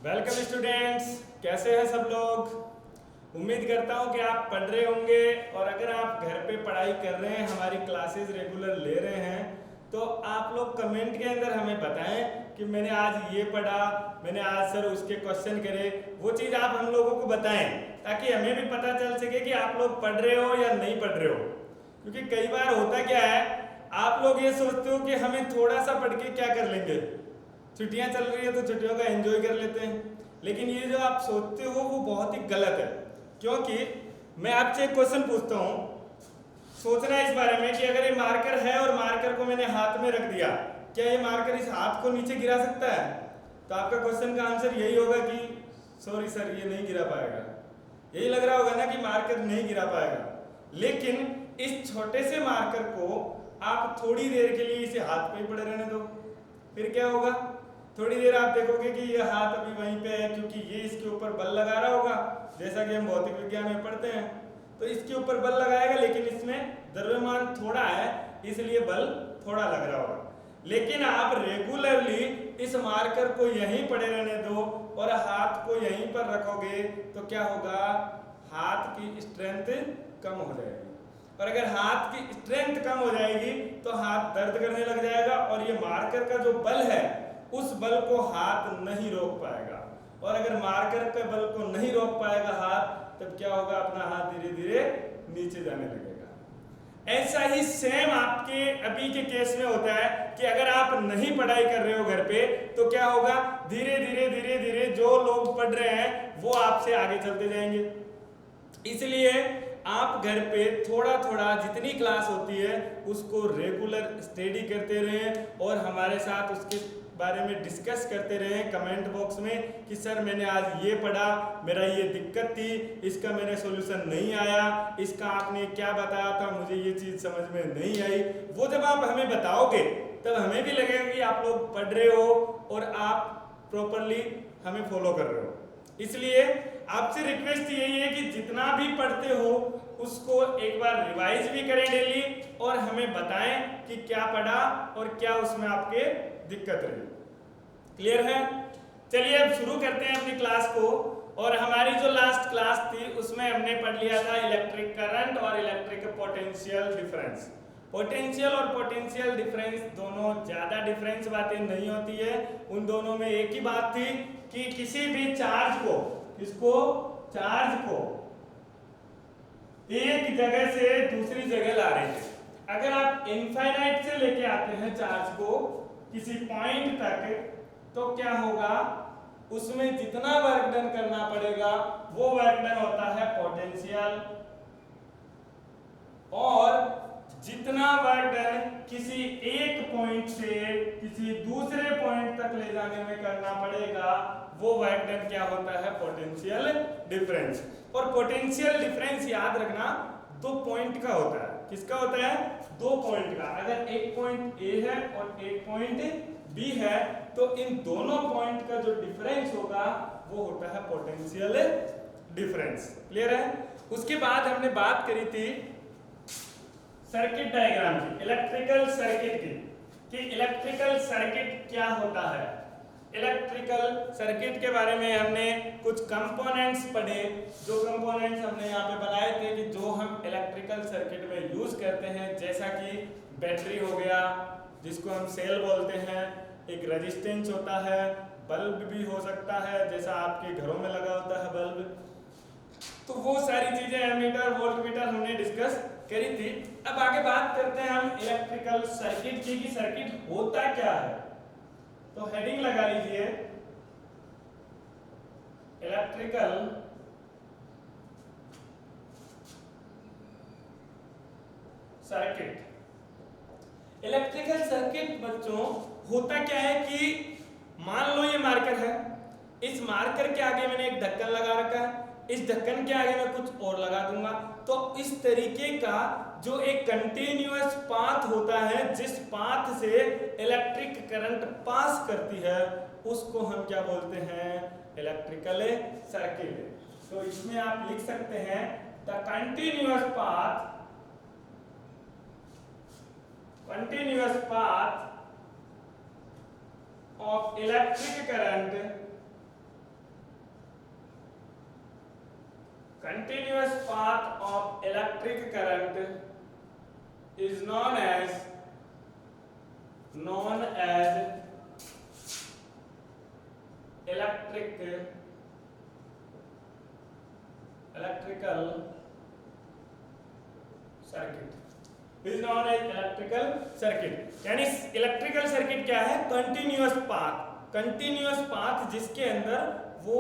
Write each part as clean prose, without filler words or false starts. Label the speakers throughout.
Speaker 1: Welcome students, कैसे हैं सब लोग। उम्मीद करता हूं कि आप पढ़ रहे होंगे और अगर आप घर पे पढ़ाई कर रहे हैं, हमारी क्लासेस रेगुलर ले रहे हैं, तो आप लोग कमेंट के अंदर हमें बताएं कि मैंने आज ये पढ़ा, मैंने आज सर उसके क्वेश्चन करे। वो चीज़ आप हम लोगों को बताएं ताकि हमें भी पता चल सके कि आप लोग पढ़ रहे हो या नहीं पढ़ रहे हो। क्योंकि कई बार होता क्या है, आप लोग ये सोचते हो कि हमें थोड़ा सा पढ़ के क्या कर लेंगे, छुट्टियां चल रही है तो छुट्टियों का एंजॉय कर लेते हैं। लेकिन ये जो आप सोचते हो वो बहुत ही गलत है। क्योंकि मैं आपसे एक क्वेश्चन पूछता हूँ, सोचना इस बारे में कि अगर ये मार्कर है और मार्कर को मैंने हाथ में रख दिया, क्या ये मार्कर इस हाथ को नीचे गिरा सकता है? तो आपका क्वेश्चन का आंसर यही होगा कि सॉरी सर, ये नहीं गिरा पाएगा। यही लग रहा होगा ना कि मार्कर नहीं गिरा पाएगा। लेकिन इस छोटे से मार्कर को आप थोड़ी देर के लिए इसे हाथ पे ही पड़े रहने दो, फिर क्या होगा? थोड़ी देर आप देखोगे कि ये हाथ अभी वहीं पे है, क्योंकि ये इसके ऊपर बल लगा रहा होगा। जैसा कि हम भौतिक विज्ञान में पढ़ते हैं, तो इसके ऊपर बल लगाएगा, लेकिन इसमें द्रव्यमान थोड़ा है इसलिए बल थोड़ा लग रहा होगा। लेकिन आप रेगुलरली इस मार्कर को यहीं पड़े रहने दो और हाथ को यहीं पर रखोगे तो क्या होगा? हाथ की स्ट्रेंथ कम हो जाएगी। और अगर हाथ की स्ट्रेंथ कम हो जाएगी तो हाथ दर्द करने लग जाएगा और ये मार्कर का जो बल है उस बल को हाथ नहीं रोक पाएगा। और अगर मार्कर के बल को नहीं रोक पाएगा हाथ, तब क्या होगा? अपना हाथ धीरे धीरे नीचे जाने लगेगा। ऐसा ही सेम आपके अभी के केस में होता है कि अगर आप नहीं पढ़ाई कर रहे हो घर पे, तो क्या होगा? धीरे धीरे धीरे धीरे जो लोग पढ़ रहे हैं वो आपसे आगे चलते जाएंगे। इसलिए आप घर पे थोड़ा थोड़ा जितनी क्लास होती है उसको रेगुलर स्टडी करते रहें और हमारे साथ उसके बारे में डिस्कस करते रहें कमेंट बॉक्स में कि सर मैंने आज ये पढ़ा, मेरा ये दिक्कत थी, इसका मेरे सॉल्यूशन नहीं आया, इसका आपने क्या बताया था मुझे ये चीज़ समझ में नहीं आई। वो जब आप हमें बताओगे तब हमें भी लगेगा कि आप लोग पढ़ रहे हो और आप प्रॉपरली हमें फॉलो कर रहे हो। इसलिए आपसे रिक्वेस्ट यही है कि जितना भी पढ़ते हो उसको एक बार रिवाइज भी करें डेली और हमें बताएं कि क्या पढ़ा और क्या उसमें आपके दिक्कत रही। क्लियर है? चलिए अब शुरू करते हैं अपनी क्लास को। और हमारी जो लास्ट क्लास थी उसमें हमने पढ़ लिया था इलेक्ट्रिक करंट और इलेक्ट्रिक पोटेंशियल डिफरेंस। पोटेंशियल और पोटेंशियल डिफरेंस दोनों ज़्यादा डिफरेंस बातें नहीं होती है। उन दोनों में एक ही बात थी कि किसी भी चार्ज को, इसको चार्ज को एक जगह से दूसरी जगह ला रहे थे। अगर आप इनफाइनाइट से लेके आते हैं चार्ज को किसी पॉइंट तक, तो क्या होगा? उसमें जितना वर्क डन करना पड़ेगा वो वर्क डन होता है पोटेंशियल, और जितना वर्क डन किसी एक पॉइंट से किसी दूसरे पॉइंट तक ले जाने में करना पड़ेगा वो वर्क डन क्या होता है? Potential difference. और पोटेंशियल डिफरेंस याद रखना दो पॉइंट का होता है। किसका होता है? दो पॉइंट का। अगर एक पॉइंट ए है और एक पॉइंट बी है तो इन दोनों पॉइंट का जो डिफरेंस होगा वो होता है पोटेंशियल डिफरेंस। क्लियर है? उसके बाद हमने बात करी थी सर्किट डायग्राम की, इलेक्ट्रिकल सर्किट की, कि इलेक्ट्रिकल सर्किट क्या होता है। इलेक्ट्रिकल सर्किट के बारे में हमने कुछ कंपोनेंट्स पढ़े। जो कंपोनेंट्स हमने यहाँ पे बनाए थे कि जो हम इलेक्ट्रिकल सर्किट में यूज करते हैं, जैसा कि बैटरी हो गया जिसको हम सेल बोलते हैं, एक रेजिस्टेंस होता है, बल्ब भी हो सकता है जैसा आपके घरों में लगा होता है बल्ब। तो वो सारी चीजें एमीटर वोल्टमीटर हमने डिस्कस करी थी। अब आगे बात करते हैं हम इलेक्ट्रिकल सर्किट की, कि सर्किट होता क्या है। तो हेडिंग लगा लीजिए इलेक्ट्रिकल सर्किट। इलेक्ट्रिकल सर्किट बच्चों होता क्या है कि मान लो ये मार्कर है, इस मार्कर के आगे मैंने एक ढक्कन लगा रखा है, इस ढक्कन के आगे मैं कुछ और लगा दूंगा, तो इस तरीके का जो एक कंटिन्यूअस पाथ होता है, जिस पाथ से इलेक्ट्रिक करंट पास करती है, उसको हम क्या बोलते हैं? Electrical circuit. तो इसमें आप लिख सकते हैं the continuous path of electric current continuous path of electric current is known as electrical circuit, is known as electrical circuit. यानी इलेक्ट्रिकल सर्किट क्या है? कंटिन्यूअस पाथ जिसके अंदर वो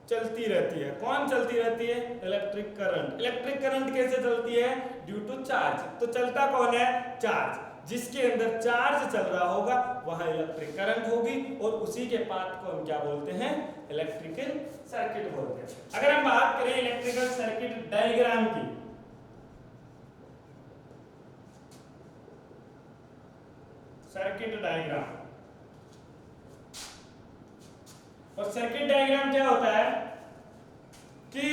Speaker 1: चलती रहती है। कौन चलती रहती है? Electric current. इलेक्ट्रिक करंट कैसे चलती है? Due to charge. तो चलता कौन है? चार्ज। जिसके अंदर चार्ज चल रहा होगा वहां इलेक्ट्रिक करंट होगी और उसी के पाथ को हम क्या बोलते हैं? इलेक्ट्रिकल सर्किट बोलते हैं। अगर हम बात करें इलेक्ट्रिकल सर्किट डायग्राम की, सर्किट डायग्राम, और सर्किट डायग्राम क्या होता है कि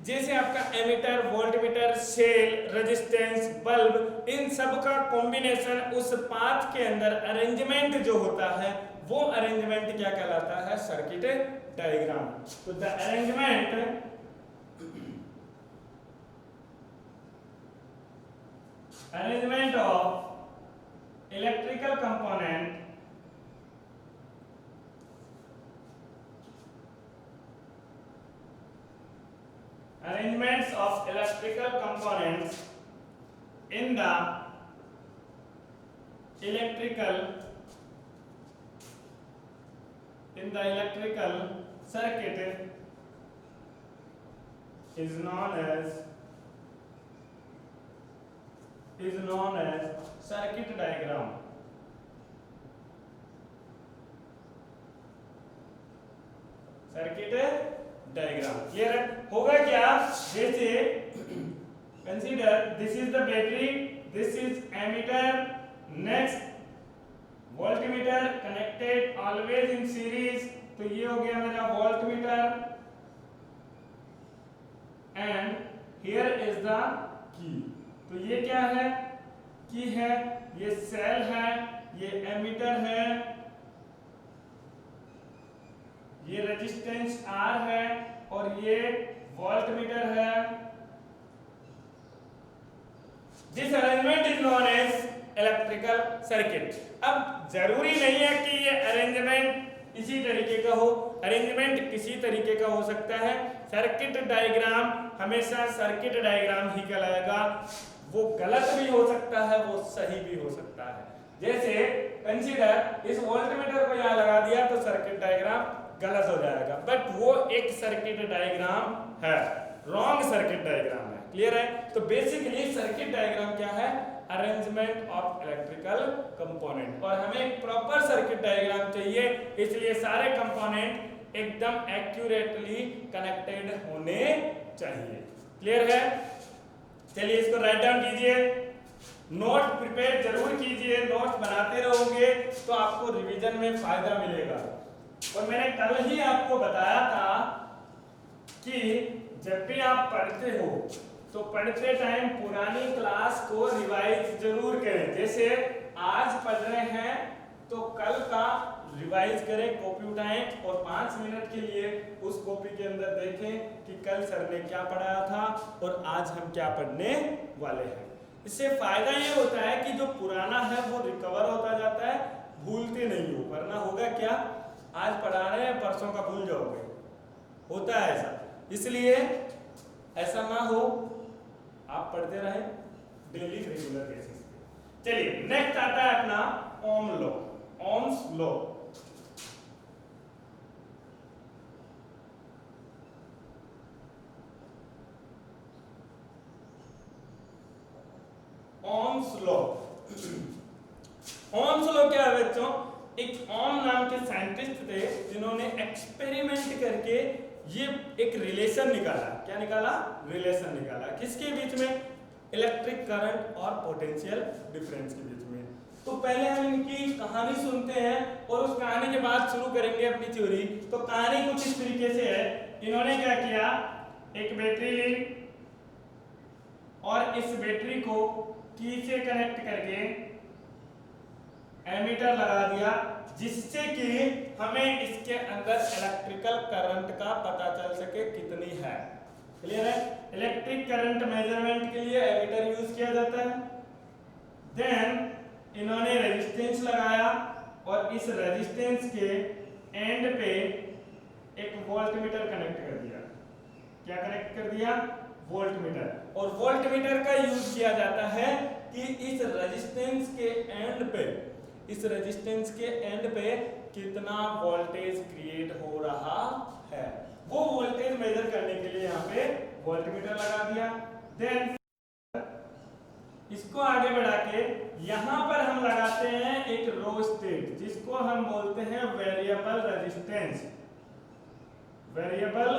Speaker 1: जैसे आपका ammeter, voltmeter, cell, resistance, bulb, इन सब का कॉम्बिनेशन उस पाथ के अंदर अरेंजमेंट जो होता है वो अरेंजमेंट क्या कहलाता है? Circuit diagram. तो the arrangement of electrical component arrangements of electrical components in the electrical circuit is known as circuit diagram. Circuit diagram clear है? होगा क्या? जैसे consider this is the battery, this is ammeter, next voltmeter connected always in series. तो ये हो गया मेरा voltmeter and here is the key. तो ये क्या है? की है, ये सेल है, ये एमीटर है, ये रेजिस्टेंस R है और ये वोल्टमीटर है। This arrangement is known as electrical circuit. अब जरूरी नहीं है कि ये अरेंजमेंट इसी तरीके का हो, अरेंजमेंट किसी तरीके का हो सकता है। सर्किट डायग्राम हमेशा सर्किट डायग्राम ही कहलाएगा। वो गलत भी हो सकता है, वो सही भी हो सकता है। जैसे कंसीडर इस वोल्टमीटर को यहाँ लगा दिया तो सर्किट डायग्राम गलत हो जाएगा, बट वो एक सर्किट डायग्राम है, रॉन्ग सर्किट डायग्राम है। क्लियर है? तो बेसिकली सर्किट डायग्राम क्या है? Arrangement of electrical component. और हमें एक प्रॉपर सर्किट डायग्राम चाहिए, इसलिए सारे कंपोनेंट एकदम एक्यूरेटली कनेक्टेड होने चाहिए। क्लियर है? चलिए इसको राइट डाउन कीजिए, नोट प्रिपेयर जरूर कीजिए। नोट बनाते रहोगे तो आपको रिवीजन में फायदा मिलेगा। और मैंने कल ही आपको बताया था कि जब भी आप पढ़ते हो तो पढ़ते टाइम पुरानी क्लास को रिवाइज जरूर करें। जैसे आज पढ़ रहे हैं तो कल का रिवाइज करें, कॉपी उठाएं और 5 मिनट के लिए उस कॉपी के अंदर देखें कि कल सर ने क्या पढ़ाया था और आज हम क्या पढ़ने वाले हैं। इससे फायदा ये होता है कि जो पुराना है वो रिकवर होता जाता है, भूलते नहीं हो। वरना होगा क्या? आज पढ़ा रहे हैं, परसों का भूल जाओगे, होता है ऐसा। इसलिए ऐसा ना हो, आप पढ़ते रहें डेली रेगुलर बेसिस पे। चलिए नेक्स्ट आता है अपना Ohm law, Ohm's law. Ohm's law, Ohm's law क्या है बच्चों? एक ओम नाम के साइंटिस्ट थे जिन्होंने एक्सपेरिमेंट करके ये एक रिलेशन निकाला। क्या निकाला? रिलेशन निकाला। किसके बीच में? इलेक्ट्रिक करंट और पोटेंशियल डिफरेंस के बीच में। तो पहले हम इनकी कहानी सुनते हैं और उस कहानी के बाद शुरू करेंगे अपनी थ्योरी। तो कहानी कुछ इस तरीके से है। इन्होंने क्या किया? एक बैटरी ली और इस बैटरी को की से कनेक्ट करके एमीटर लगा दिया, जिससे कि हमें इसके अंदर इलेक्ट्रिकल करंट का पता चल सके कितनी है। क्लियर है? इलेक्ट्रिक करंट मेजरमेंट के लिए एमीटर यूज किया जाता है। देन इन्होंने रेजिस्टेंस लगाया और इस रेजिस्टेंस के एंड पे एक वोल्टमीटर कनेक्ट कर दिया। क्या कनेक्ट कर दिया? वोल्टमीटर। और वोल्टमीटर का यूज किया जाता है कि इस रेजिस्टेंस के एंड पे, इस रेजिस्टेंस के एंड पे कितना वोल्टेज क्रिएट हो रहा है, वो वोल्टेज मेजर करने के लिए यहाँ पे वोल्टमीटर लगा दिया। देन इसको आगे बढ़ा के यहां पर हम लगाते हैं एक रोस्टेट, जिसको हम बोलते हैं वेरिएबल रेजिस्टेंस। Variable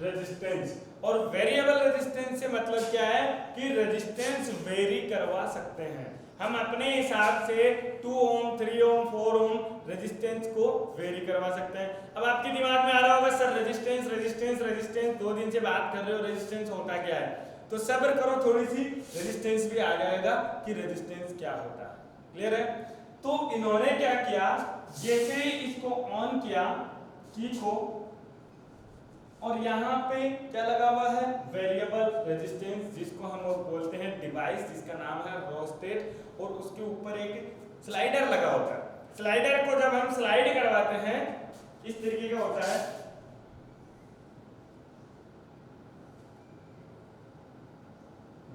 Speaker 1: resistance. और वेरिएबल रेजिस्टेंस से मतलब क्या है कि रेजिस्टेंस वेरी करवा सकते हैं हम अपने हिसाब से। 2 ओम 3 ओम 4 ओम रेजिस्टेंस को वेरी करवा सकते हैं। अब आपके दिमाग में आ रहा होगा सर रेजिस्टेंस रेजिस्टेंस रेजिस्टेंस, 2 दिन से बात कर रहे हो, रेजिस्टेंस होता क्या है? तो सब्र करो थोड़ी सी, रेजिस्टेंस भी आ जाएगा कि रेजिस्टेंस क्या होता है। क्लियर है? तो इन्होंने क्या किया, जैसे ही इसको ऑन किया की को, और यहाँ पे क्या लगा हुआ है? वेरिएबल रेजिस्टेंस, जिसको हम बोलते हैं डिवाइस, जिसका नाम है रोस्टेट, और उसके ऊपर एक स्लाइडर लगा होता है। स्लाइडर को जब हम स्लाइड करवाते हैं इस तरीके का होता है,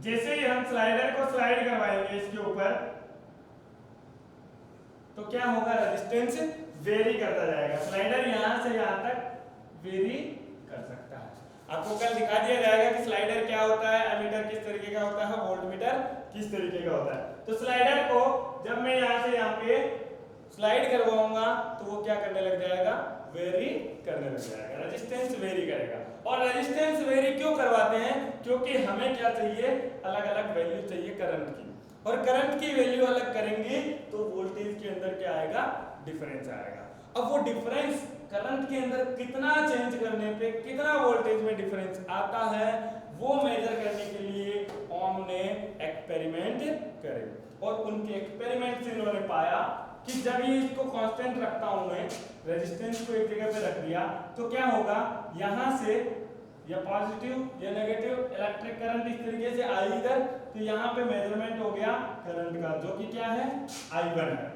Speaker 1: जैसे ही हम स्लाइडर को स्लाइड करवाएंगे इसके ऊपर, तो क्या होगा? रेजिस्टेंस वेरी करता जाएगा। स्लाइडर यहां से यहां तक वेरी कर सकता है। आपको कल दिखा दिया जाएगा कि स्लाइडर क्या होता है, एमीटर किस तरीके का होता है, वोल्टमीटर किस तरीके का होता है। तो स्लाइडर को जब मैं यहां से यहां पे स्लाइड करवाऊंगा तो वो क्या करने लग जाएगा? वेरी करने लग जाएगा, रेजिस्टेंस वेरी करेगा। और रेजिस्टेंस वेरी क्यों करवाते हैं? क्योंकि हमें क्या चाहिए? अलग अलग वैल्यू चाहिए करंट की, और करंट की वैल्यू अलग करेंगे तो वोल्टेज के अंदर क्या आएगा? डिफरेंस आएगा। अब वो डिफरेंस करंट के अंदर कितना चेंज करने पे कितना वोल्टेज में डिफरेंस आता है, वो मेजर करने के लिए ओम ने एक्सपेरिमेंट करे। और उनके एक्सपेरिमेंट से इन्होंने पाया कि जब ये इसको कांस्टेंट रखता हूं मैं, रेजिस्टेंस को एक जगह पे रख दिया, तो क्या होगा? यहां से या पॉजिटिव या नेगेटिव इलेक्ट्रिक करंट इस तरीके से आई इधर, तो यहाँ पे मेजरमेंट हो गया करंट का, जो कि क्या है? I1 है।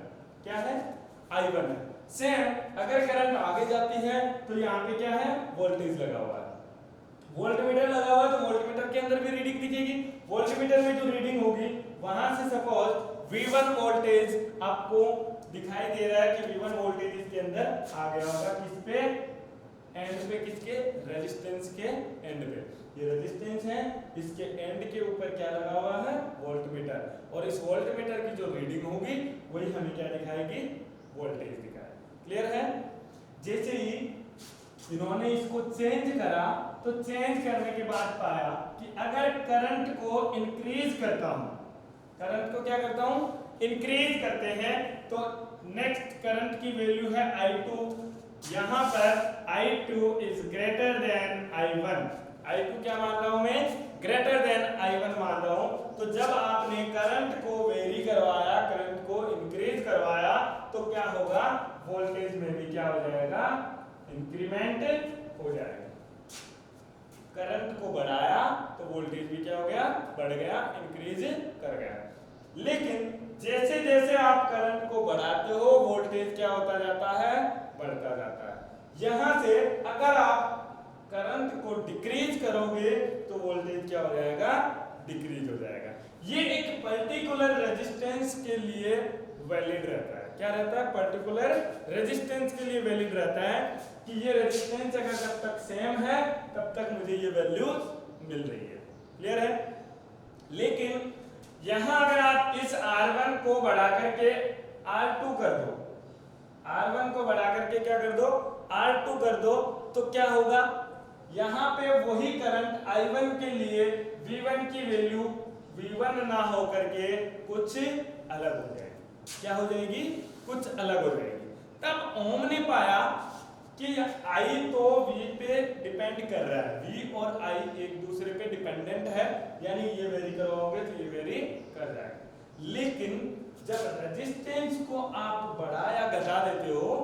Speaker 1: क्या है? I1 है। सेम अगर करंट आगे जाती है तो यहाँ पे क्या है? वोल्टेज लगा हुआ है, वोल्टमीटर लगा हुआ है, तो वोल्टमीटर के अंदर भी रीडिंग दिखेगी। वोल्टमीटर में जो रीडिंग होगी वहां से सपोज V1 वोल्टेज आपको दिखाई दे रहा है कि V1 वोल्टेज इसके अंदर आ गया होगा, किस पे? एंड पे, किसके? रेजिस्टेंस के एंड पे। ये रेजिस्टेंस है, इसके एंड के ऊपर क्या लगा हुआ है? वोल्टमीटर। और इस वोल्टमीटर की जो रीडिंग होगी वही हमें क्या दिखाएगी? वोल्टेज दिखाएगी। क्लियर है? जैसे ही इन्होंने इसको चेंज करा, तो चेंज करने के बाद पाया कि अगर करंट को इंक्रीज करता हूं, करंट को क्या करता हूं? इंक्रीज करते हैं, तो नेक्स्ट करंट की वैल्यू है I2। यहां पर I2 is greater than I1। I2 क्या मान रहा हूं मैं? ग्रेटर देन I1 मान रहा हूं। तो जब आपने करंट को वेरी करवाया, करंट को इंक्रीज करवाया, तो क्या होगा? वोल्टेज में भी क्या हो जाएगा? इंक्रीमेंट हो जाएगा। करंट को बढ़ाया तो वोल्टेज भी क्या हो गया? बढ़ गया, इंक्रीज कर गया। लेकिन जैसे जैसे आप करंट को बढ़ाते हो वोल्टेज क्या होता जाता है? बढ़ता जाता है। यहां से अगर आप करंट को डिक्रीज करोगे तो वोल्टेज क्या हो जाएगा? डिक्रीज हो जाएगा। ये एक पर्टिकुलर रेजिस्टेंस के लिए वैलिड रहता है। क्या रहता है? पर्टिकुलर रेजिस्टेंस के लिए वैलिड रहता है कि ये रेजिस्टेंस अगर जब तक सेम है तब तक मुझे ये वैल्यूज मिल रही है। क्लियर है? लेकिन यहां अगर आप इस R1 को बढ़ा करके R2 कर दो, R1 को बढ़ा करके क्या कर दो? R2 कर दो, तो क्या होगा? यहां पे वही करंट I1 के लिए V1 की वैल्यू V1 ना हो करके कुछ अलग हो जाएगी। क्या हो जाएगी? कुछ अलग हो जाएगी। तब ओम ने पाया कि I तो V पे डिपेंड कर रहा है, V और I एक दूसरे पे डिपेंडेंट है, यानी ये वेरी करवाओगे तो ये वेरी कर जाएगा। लेकिन जब रेजिस्टेंस को आप बढ़ा या घटा देते हो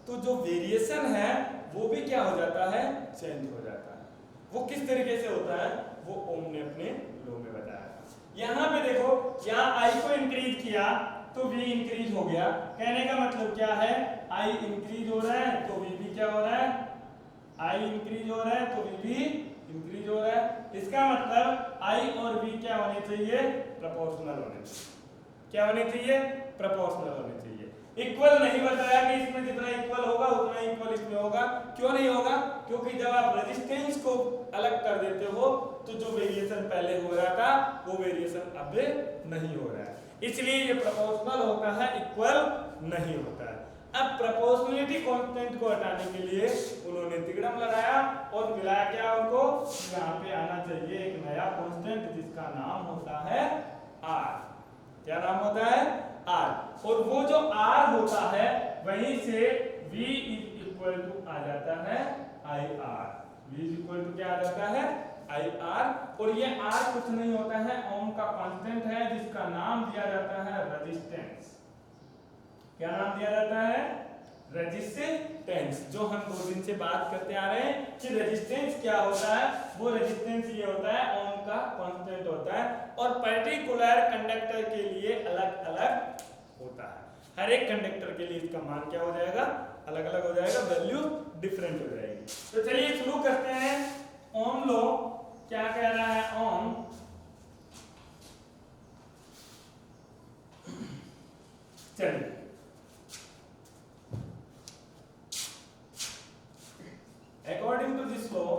Speaker 1: तो जो वेरिएशन है वो भी क्या हो जाता है? चेंज हो जाता है। वो किस तरीके से होता है वो ओम ने अपने लॉ में बताया। यहाँ पे देखो, यहाँ आई को इंक्रीज किया तो वी इंक्रीज हो गया। कहने का मतलब क्या है, आई इंक्रीज हो रहा है तो वी भी क्या हो रहा है, आई इंक्रीज हो रहा है तो वी भी इंक्रीज हो रहा है। इसका मतलब आई और वी क्या होने चाहिए, प्रोपोर्शनल होने चाहिए। क्या होने चाहिए, प्रोपोर्शनल होने चाहिए। इक्वल नहीं बताया कि इसमें जितना इक्वल होगा उतना इक्वल इसमें होगा। क्यों नहीं होगा, क्योंकि जब आप रेजिस्टेंस को अलग कर देते हो तो जो वेरिएशन पहले हो रहा था वो वेरिएशन अब नहीं हो रहा है, इसलिए ये प्रोपोर्शनल होता है, इक्वल नहीं होता है। अब प्रोपोर्शनलिटी कांस्टेंट को हटाने के लिए उन्होंने तिगड़म लगाया और मिलाया क्या उनको, यहाँ पे आना चाहिए एक नया कांस्टेंट जिसका नाम होता है आर। क्या नाम होता है, आर। और वो जो आर होता है वहीं से v इज इक्वल टू आ जाता है I R. v is equal to क्या आ जाता है, आई आर। और ये आर कुछ नहीं होता है, ओम का कांस्टेंट है जिसका नाम दिया जाता है रेजिस्टेंस। क्या नाम दिया जाता है, रेजिस्टेंस। जो हम 2 दिन से बात करते आ रहे हैं कि रेजिस्टेंस क्या होता है, वो रेजिस्टेंस ये होता है ओम का कांस्टेंट होता है और पर्टिकुलर कंडक्टर के लिए अलग अलग होता है। हर एक कंडक्टर के लिए इसका मान क्या हो जाएगा, अलग अलग हो जाएगा, वैल्यू डिफरेंट हो जाएगी। तो चलिए शुरू करते हैं। ओम लॉ क्या कह रहा है, ओम चलिए according to this law,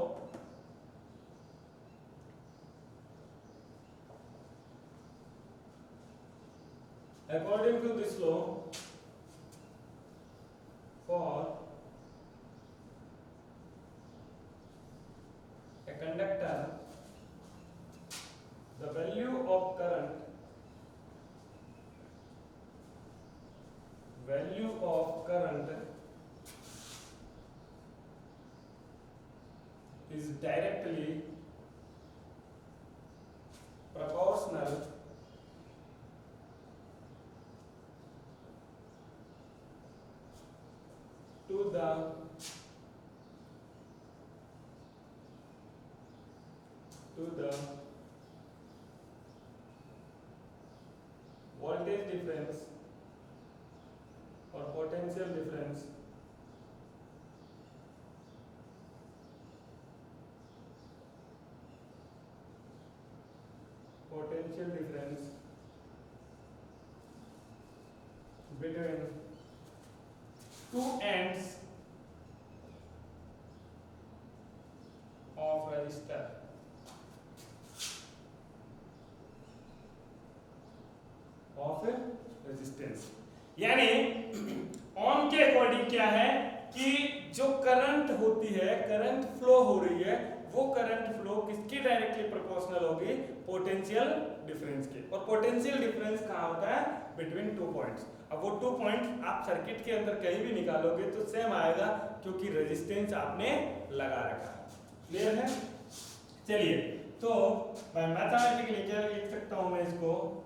Speaker 1: according to this law, for a conductor the value of current is directly proportional to the voltage difference or potential difference between two ends of resistor of resistance। यानी ओम के according क्या है कि जो current होती है, current flow हो रही है, वो करंट फ्लो किसकी डायरेक्टली प्रोपोर्शनल होगी, पोटेंशियल डिफरेंस के। और पोटेंशियल डिफरेंस कहाँ होता है, बिटवीन 2 पॉइंट्स। अब वो 2 पॉइंट्स आप सर्किट के अंदर कहीं भी निकालोगे तो सेम आएगा क्योंकि रेजिस्टेंस आपने लगा रखा है। क्लियर है। चलिए तो मैं मैथमेटिकली क्या लिख सकता हूं, मैं इसको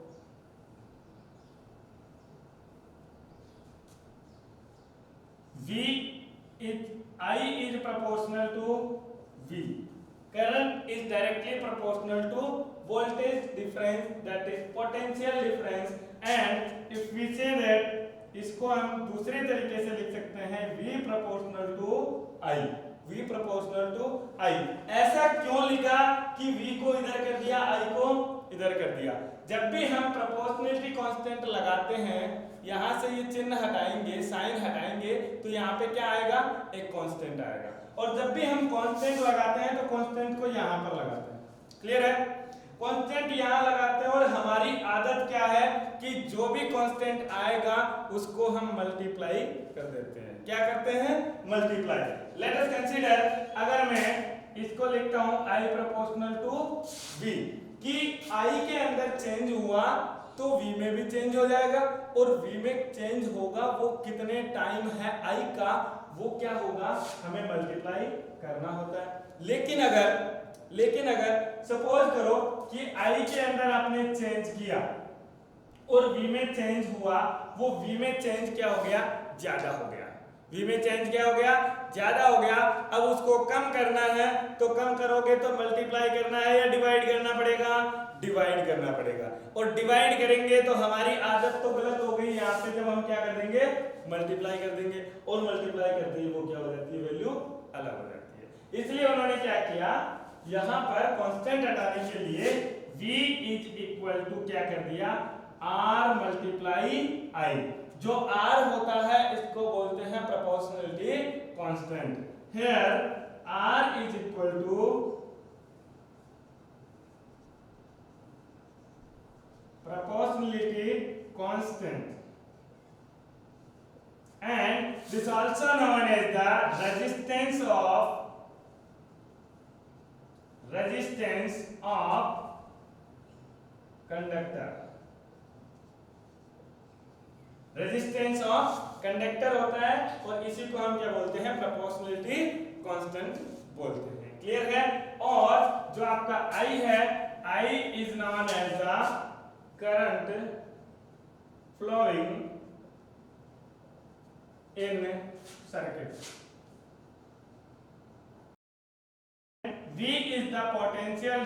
Speaker 1: V is I is proportional to V. Current is directly proportional to voltage difference, that is potential difference, and if we say that इसको हम दूसरे तरीके से लिख सकते हैं V proportional to I, V proportional to I। ऐसा क्यों लिखा कि V को इधर कर दिया, I को इधर कर दिया। जब भी हम प्रोपोर्शनलिटी कांस्टेंट लगाते हैं, यहाँ से ये चिन्ह हटाएंगे, साइन हटाएंगे, तो यहाँ पे क्या आएगा, एक कांस्टेंट आएगा। और जब भी हम कांस्टेंट लगाते हैं तो कांस्टेंट को यहाँ पर लगाते हैं। क्लियर है। कांस्टेंट यहाँ लगाते हैं और हमारी आदत क्या है कि जो भी कांस्टेंट आएगा उसको हम मल्टीप्लाई कर देते हैं। क्या करते हैं, मल्टीप्लाई। लेट अस कंसीडर, अगर मैं इसको लिखता हूँ I प्रोपोर्शनल टू V, कि I के अंदर चेंज हुआ तो V में भी चेंज हो जाएगा, और V में चेंज होगा वो कितने टाइम है I का, वो क्या होगा, हमें मल्टीप्लाई करना होता है। लेकिन अगर सपोज करो कि I के अंदर आपने चेंज किया और V में चेंज हुआ, वो V में चेंज क्या हो गया, ज्यादा हो गया। v में चेंज क्या हो गया, ज्यादा हो गया। अब उसको कम करना है तो कम करोगे तो मल्टीप्लाई करना है या डिवाइड करना पड़ेगा, डिवाइड करना पड़ेगा। और डिवाइड करेंगे तो हमारी आदत तो गलत हो गई, यहाँ पे जब हम क्या कर देंगे, मल्टीप्लाई कर देंगे, और मल्टीप्लाई करते ही वो क्या हो जाती है, वैल्यू अलग हो जाती है। इसलिए उन्होंने क्या किया, यहाँ पर कांस्टेंट हटाने के लिए v इज इक्वल टू क्या कर दिया, r मल्टीप्लाई i। जो r होता है इसको बोलते हैं proportionality constant. Here r is equal to proportionality constant, and this also known as the resistance of conductor। Resistance of conductor होता है और इसी को हम क्या बोलते हैं, प्रोपोर्शनलिटी कांस्टेंट बोलते हैं। क्लियर है। और जो आपका I है, I is known as the current flowing in circuit. V is the potential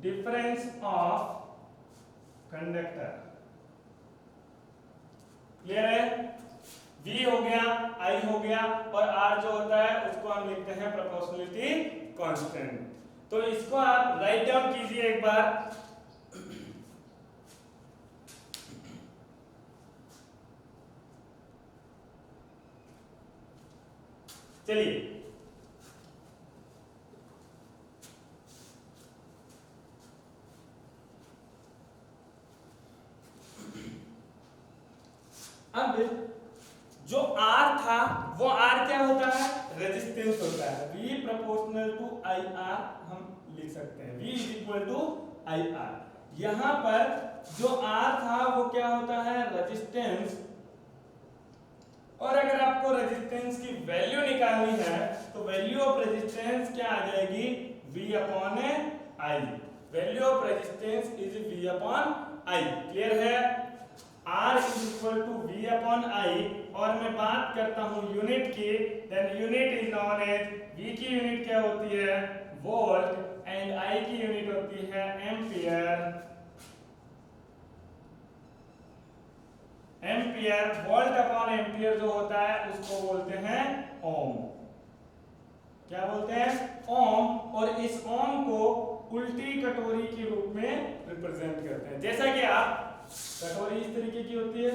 Speaker 1: difference of conductor. Clear है। V हो गया, I हो गया, और R जो होता है उसको हम लिखते हैं प्रोपोर्शनलिटी कांस्टेंट। तो इसको आप राइट डाउन कीजिए एक बार। चलिए अब जो R था वो R क्या होता है, रेजिस्टेंस होता है। V प्रोपोर्शनल टू IR हम लिख सकते हैं, V is equal to IR। यहां पर जो R था वो क्या होता है, रेजिस्टेंस। और अगर आपको रेजिस्टेंस की वैल्यू निकालनी है तो वैल्यू ऑफ रेजिस्टेंस क्या आ जाएगी, V upon I। Value of resistance is V upon I। Clear है। R is equal to V upon I। और मैं बात करता हूं यूनिट की, then unit is known as, V की यूनिट क्या होती है, वोल्ट, एंड I की यूनिट होती है ampere. Ampere, volt upon ampere जो होता है उसको बोलते हैं ओम। क्या बोलते हैं, ओम। और इस ओम को उल्टी कटोरी के रूप में रिप्रेजेंट करते हैं। जैसा कि आप, कटोरी इस तरीके की होती है,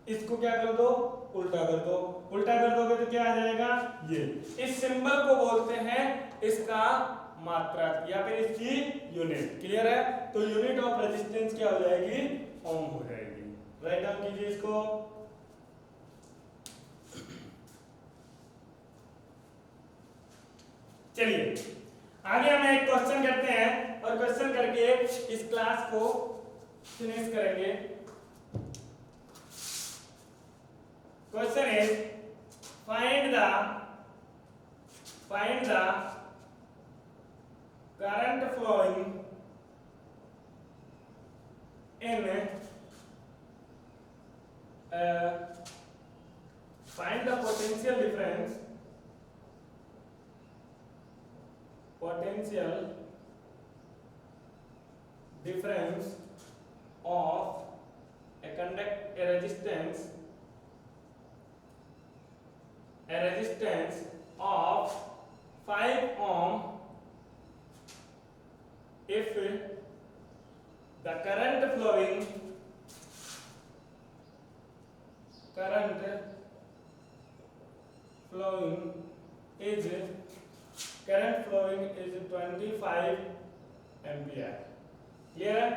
Speaker 1: इसको क्या कर दो, उल्टा कर दो। उल्टा कर दोगे तो क्या आ जाएगा, ये। इस सिंबल को बोलते हैं इसका मात्रा या फिर इसकी यूनिट। क्लियर है। तो यूनिट ऑफ रेजिस्टेंस क्या हो जाएगी, ओम हो जाएगी। राइट डाउन कीजिए इसको। चलिए आगे हम एक क्वेश्चन करते हैं और क्वेश्चन करके इस क्लास को फिनिश करेंगे। Question is find the current flowing in find the potential difference of a resistance of 5 ohm if the current flowing is 25 ampere. Clear है।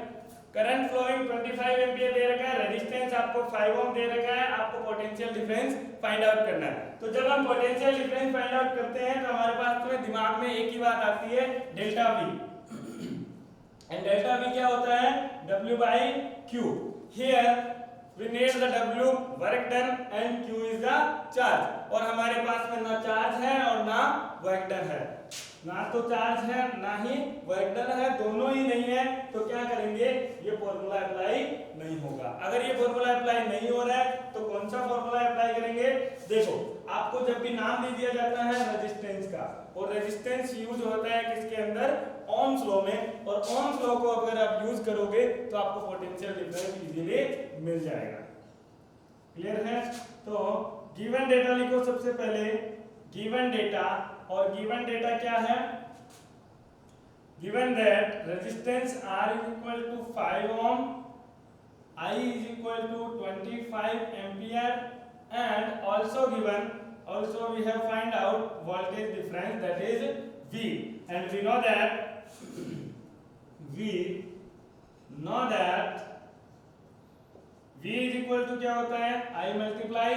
Speaker 1: करंट फ्लोइंग 25 एम्पियर दे रखा है, रेजिस्टेंस आपको 5 ओम दे रखा है, आपको पोटेंशियल डिफरेंस फाइंड आउट करना है। तो जब हम पोटेंशियल डिफरेंस फाइंड आउट करते हैं तो हमारे पास तो दिमाग में एक ही बात आती है, delta V। And delta V क्या होता है, W by Q। Here we need the W work done and Q is the charge। और हमारे पास में ना चार्ज है और ना वर्क डन है, ना तो चार्ज है ना ही वर्क डन है, दोनों ही नहीं है। तो क्या करेंगे, ये फॉर्मूला अप्लाई नहीं होगा। अगर ये फॉर्मूला अप्लाई नहीं हो रहा है तो कौन सा फॉर्मूला अप्लाई करेंगे? देखो, आपको जब भी नाम दे दिया जाता है रेजिस्टेंस का, और रेजिस्टेंस यूज होता है किसके अंदर? ओम्स लॉ में, और ओम्स लॉ को अगर आप यूज करोगे तो आपको पोटेंशियल डिफरेंस इजीली मिल जाएगा। क्लियर है? तो गिवन डेटा लिखो सबसे पहले, गिवन डेटा, और गिवन डेटा क्या है? given that resistance R is equal to 5 ohm, I is equal to 25 ampere, and also given, also we have find out voltage difference, that is V, and we know that V is equal to क्या होता है? I multiply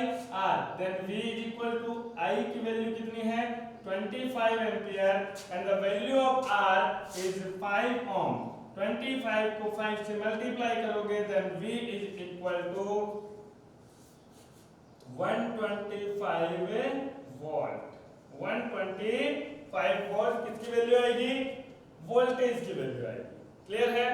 Speaker 1: R, then V is equal to I की value कितनी है? 25 ampere, and the value of R is 5 ohm. 25 को 5 से multiply करोगे then V is equal to 125 volt. 125 volt किसकी वैल्यू आएगी? वोल्टेज की वैल्यू आएगी। क्लियर है?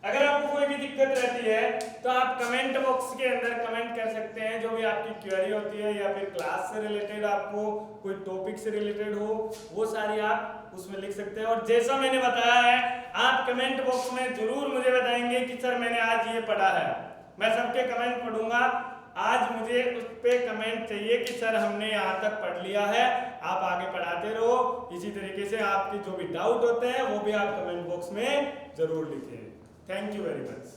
Speaker 1: अगर आपको कोई भी दिक्कत रहती है तो आप कमेंट बॉक्स के अंदर कमेंट कर सकते हैं, जो भी आपकी क्वेरी होती है या फिर क्लास से रिलेटेड, आपको कोई टॉपिक से रिलेटेड हो, वो सारी आप उसमें लिख सकते हैं। और जैसा मैंने बताया है, आप कमेंट बॉक्स में जरूर मुझे बताएंगे कि सर मैंने आज ये पढ़ा है। मैं सबके कमेंट पढ़ूंगा। आज मुझे उस पे कमेंट चाहिए कि सर हमने यहाँ तक पढ़ लिया है, आप आगे पढ़ाते रहो। इसी तरीके से आपके जो भी डाउट होते हैं वो भी आप कमेंट बॉक्स में जरूर लिखें। Thank you very much.